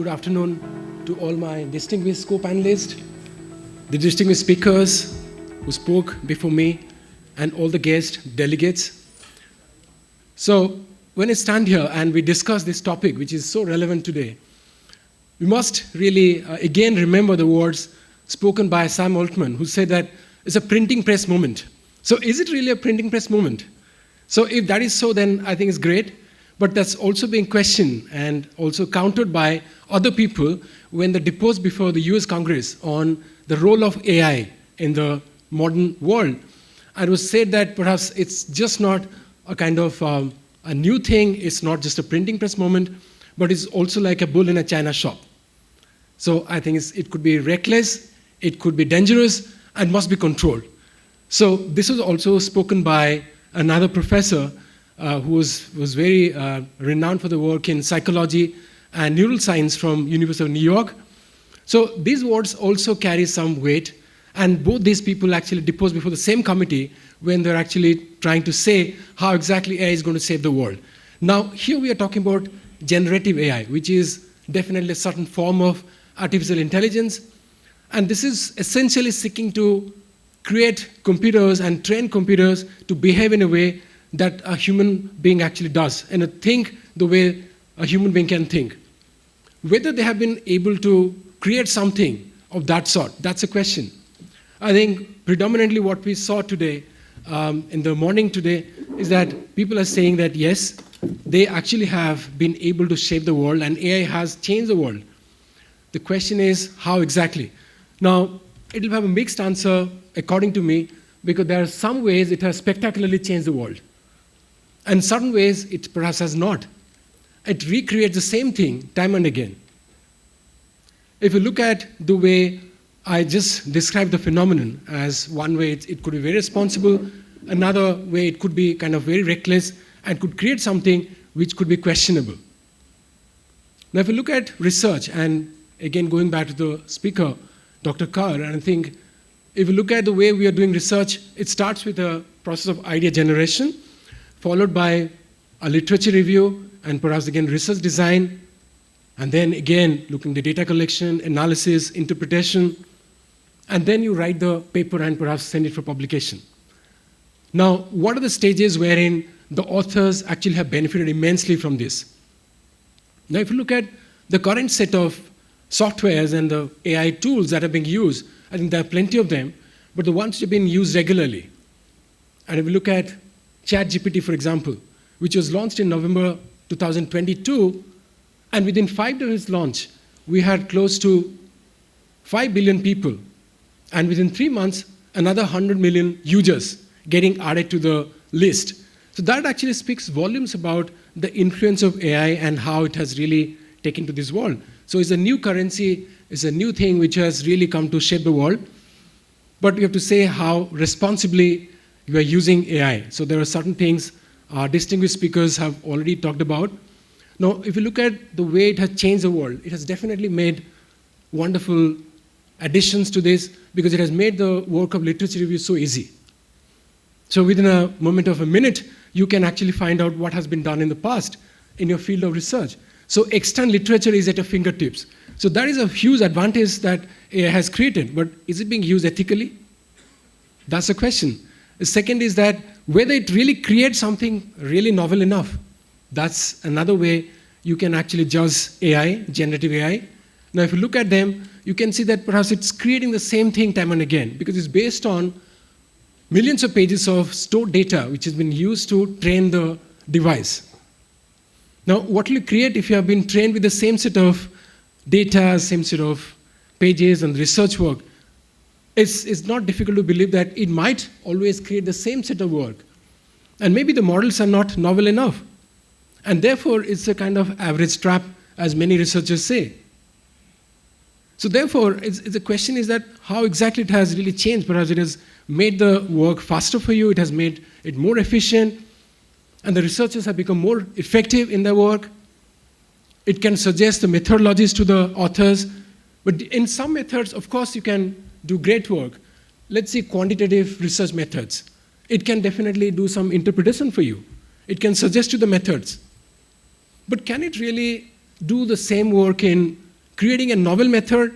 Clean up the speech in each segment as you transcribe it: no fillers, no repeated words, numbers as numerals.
good afternoon to all my distinguished co-panelists, the distinguished speakers who spoke before me, and all the guest delegates. So, when I stand here and we discuss this topic, which is so relevant today, we must really, again, remember the words spoken by Sam Altman, who said that it's a printing press moment. So, is it really a printing press moment? So, if that is so, then I think it's great. But that's also being questioned and also countered by other people when they deposed before the US Congress on the role of AI in the modern world. And it was said that perhaps it's just not a kind of a new thing, it's not just a printing press moment, but it's also like a bull in a china shop. So I think it could be reckless, it could be dangerous, and must be controlled. So this was also spoken by another professor who was very renowned for the work in psychology and neuroscience from University of New York. So these words also carry some weight, and both these people actually deposed before the same committee when they're actually trying to say how exactly AI is going to save the world. Now, here we are talking about generative AI, which is definitely a certain form of artificial intelligence, and this is essentially seeking to create computers and train computers to behave in a way that a human being actually does, and think the way a human being can think. Whether they have been able to create something of that sort, that's a question. I think predominantly what we saw today, in the morning today, is that people are saying that yes, they actually have been able to shape the world and AI has changed the world. The question is how exactly? Now, it will have a mixed answer according to me, because there are some ways it has spectacularly changed the world. And in certain ways, it perhaps has not. It recreates the same thing time and again. If you look at the way I just described the phenomenon, as one way it could be very responsible, another way it could be kind of very reckless and could create something which could be questionable. Now, if you look at research, and again going back to the speaker, Dr. Carr, and I think if you look at the way we are doing research, it starts with a process of idea generation, followed by a literature review, and perhaps again research design, and then again looking at the data collection, analysis, interpretation, and then you write the paper and perhaps send it for publication. Now, what are the stages wherein the authors actually have benefited immensely from this? Now, if you look at the current set of softwares and the AI tools that are being used, I think there are plenty of them, but the ones that have been used regularly. And if you look at ChatGPT, for example, which was launched in November 2022, and within 5 days of its launch, we had close to 5 billion people, and within 3 months, another 100 million users getting added to the list. So that actually speaks volumes about the influence of AI and how it has really taken to this world. So it's a new currency, it's a new thing which has really come to shape the world, but we have to say how responsibly you are using AI. So there are certain things our distinguished speakers have already talked about. Now, if you look at the way it has changed the world, it has definitely made wonderful additions to this, because it has made the work of literature review so easy. So within a moment of a minute, you can actually find out what has been done in the past in your field of research. So extant literature is at your fingertips. So that is a huge advantage that AI has created, but is it being used ethically? That's the question. The second is that whether it really creates something really novel enough. That's another way you can actually judge AI, generative AI. Now, if you look at them, you can see that perhaps it's creating the same thing time and again, because it's based on millions of pages of stored data which has been used to train the device. Now, what will you create if you have been trained with the same set of data, same set of pages and research work? It's not difficult to believe that it might always create the same set of work. And maybe the models are not novel enough. And therefore, it's a kind of average trap, as many researchers say. So therefore, the question is that how exactly it has really changed. Perhaps it has made the work faster for you, it has made it more efficient, and the researchers have become more effective in their work. It can suggest the methodologies to the authors, but in some methods, of course, you can do great work. Let's say quantitative research methods. It can definitely do some interpretation for you. It can suggest you the methods. But can it really do the same work in creating a novel method,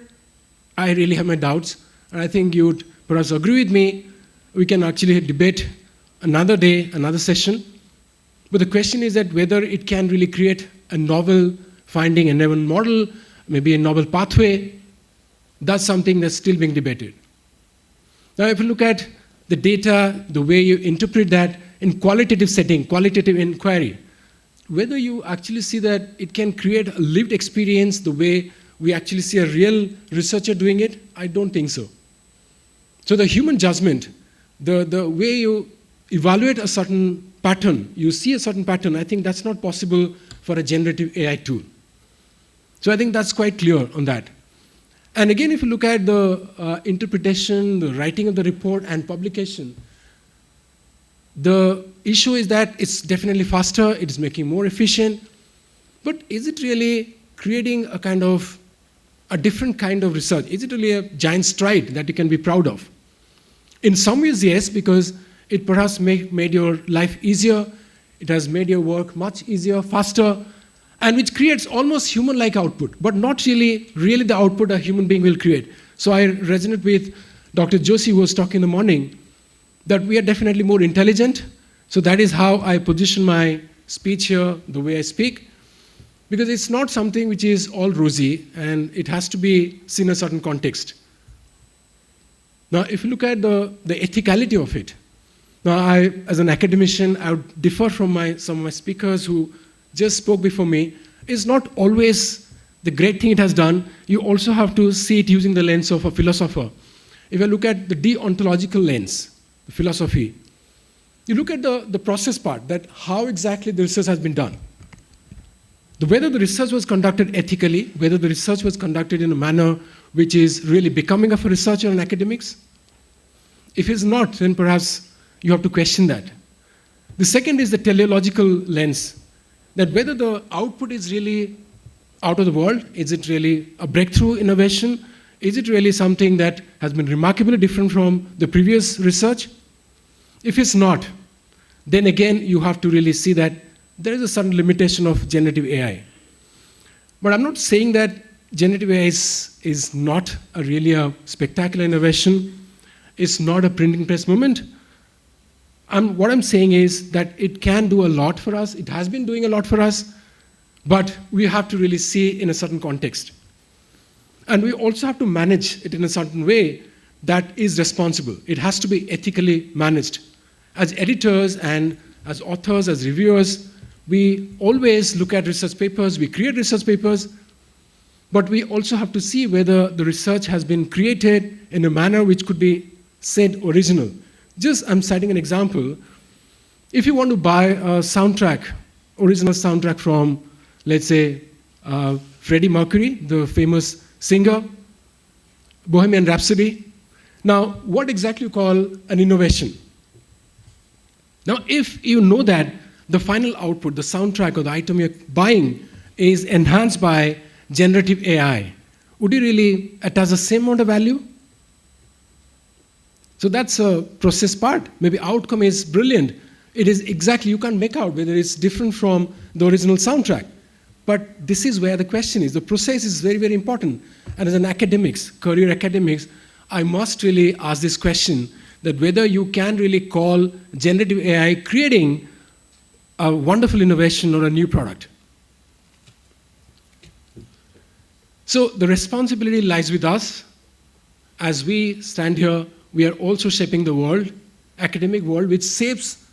I really have my doubts. And I think you'd perhaps agree with me. We can actually debate another day, another session. But the question is that whether it can really create a novel finding, a novel model, maybe a novel pathway, that's something that's still being debated. Now, if you look at the data, the way you interpret that in qualitative setting, qualitative inquiry, whether you actually see that it can create a lived experience the way we actually see a real researcher doing it, I don't think so. So the human judgment, the way you evaluate a certain pattern, you see a certain pattern, I think that's not possible for a generative AI tool. So I think that's quite clear on that. And again, if you look at the interpretation, the writing of the report, and publication, the issue is that it's definitely faster, it's making more efficient, but is it really creating a kind of a different kind of research? Is it really a giant stride that you can be proud of? In some ways, yes, because it perhaps made your life easier, it has made your work much easier, faster, and which creates almost human-like output, but not really the output a human being will create. So I resonate with Dr. Joshi, who was talking in the morning, that we are definitely more intelligent. So that is how I position my speech here, the way I speak, because it's not something which is all rosy, and it has to be seen in a certain context. Now, if you look at the ethicality of it, now I, as an academician, I would differ from some of my speakers who just spoke before me. It's not always the great thing it has done. You also have to see it using the lens of a philosopher. If I look at the deontological lens, the philosophy, you look at the process part, that how exactly the research has been done. Whether the research was conducted ethically, whether the research was conducted in a manner which is really becoming of a researcher in academics. If it's not, then perhaps you have to question that. The second is the teleological lens, that whether the output is really out of the world, is it really a breakthrough innovation? Is it really something that has been remarkably different from the previous research? If it's not, then again you have to really see that there is a certain limitation of generative AI. But I'm not saying that generative AI is not really a spectacular innovation. It's not a printing press moment. What I'm saying is that it can do a lot for us. It has been doing a lot for us, but we have to really see in a certain context. And we also have to manage it in a certain way that is responsible. It has to be ethically managed. As editors and as authors, as reviewers, we always look at research papers, we create research papers, but we also have to see whether the research has been created in a manner which could be said original. I'm citing an example. If you want to buy a soundtrack, original soundtrack from, let's say, Freddie Mercury, the famous singer, Bohemian Rhapsody. Now, what exactly you call an innovation? Now, if you know that the final output, the soundtrack or the item you're buying is enhanced by generative AI, would you really attach the same amount of value? So that's a process part. Maybe outcome is brilliant. It is exactly, you can't make out whether it's different from the original soundtrack. But this is where the question is. The process is very, very important. And as an academics, career academics, I must really ask this question, that whether you can really call generative AI creating a wonderful innovation or a new product. So the responsibility lies with us. As we stand here, we are also shaping the world, academic world, which shapes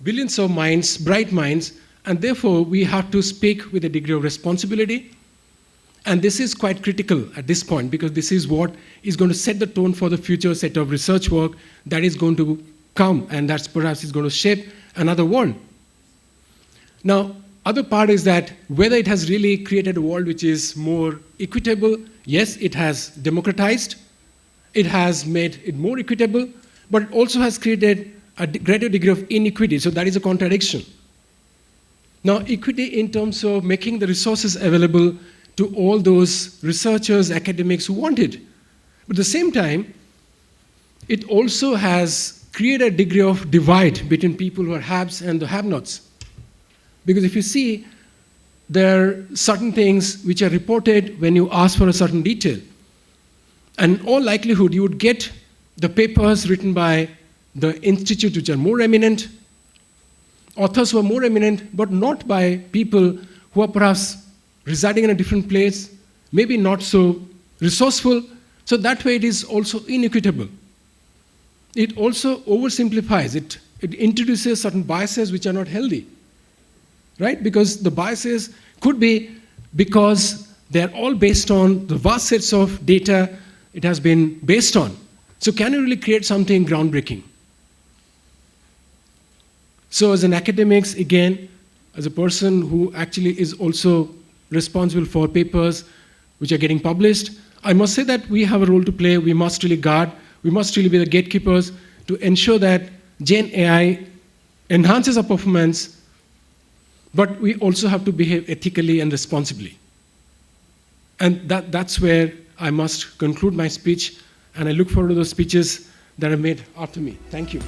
billions of minds, bright minds, and therefore we have to speak with a degree of responsibility. And this is quite critical at this point, because this is what is going to set the tone for the future set of research work that is going to come, and that's perhaps is going to shape another world. Now, other part is that whether it has really created a world which is more equitable. Yes, it has democratized, it has made it more equitable, but it also has created a greater degree of inequity, so that is a contradiction. Now, equity in terms of making the resources available to all those researchers, academics who want it. But at the same time, it also has created a degree of divide between people who are haves and the have-nots. Because if you see, there are certain things which are reported when you ask for a certain detail. And in all likelihood, you would get the papers written by the institutes which are more eminent, authors who are more eminent, but not by people who are perhaps residing in a different place, maybe not so resourceful. So that way it is also inequitable. It also oversimplifies. It introduces certain biases which are not healthy, right? Because the biases could be because they're all based on the vast sets of data it has been based on. So can you really create something groundbreaking? So as an academic, again, as a person who actually is also responsible for papers which are getting published, I must say that we have a role to play. We must really guard. We must really be the gatekeepers to ensure that Gen AI enhances our performance, but we also have to behave ethically and responsibly. And that's where I must conclude my speech, and I look forward to those speeches that are made after me. Thank you.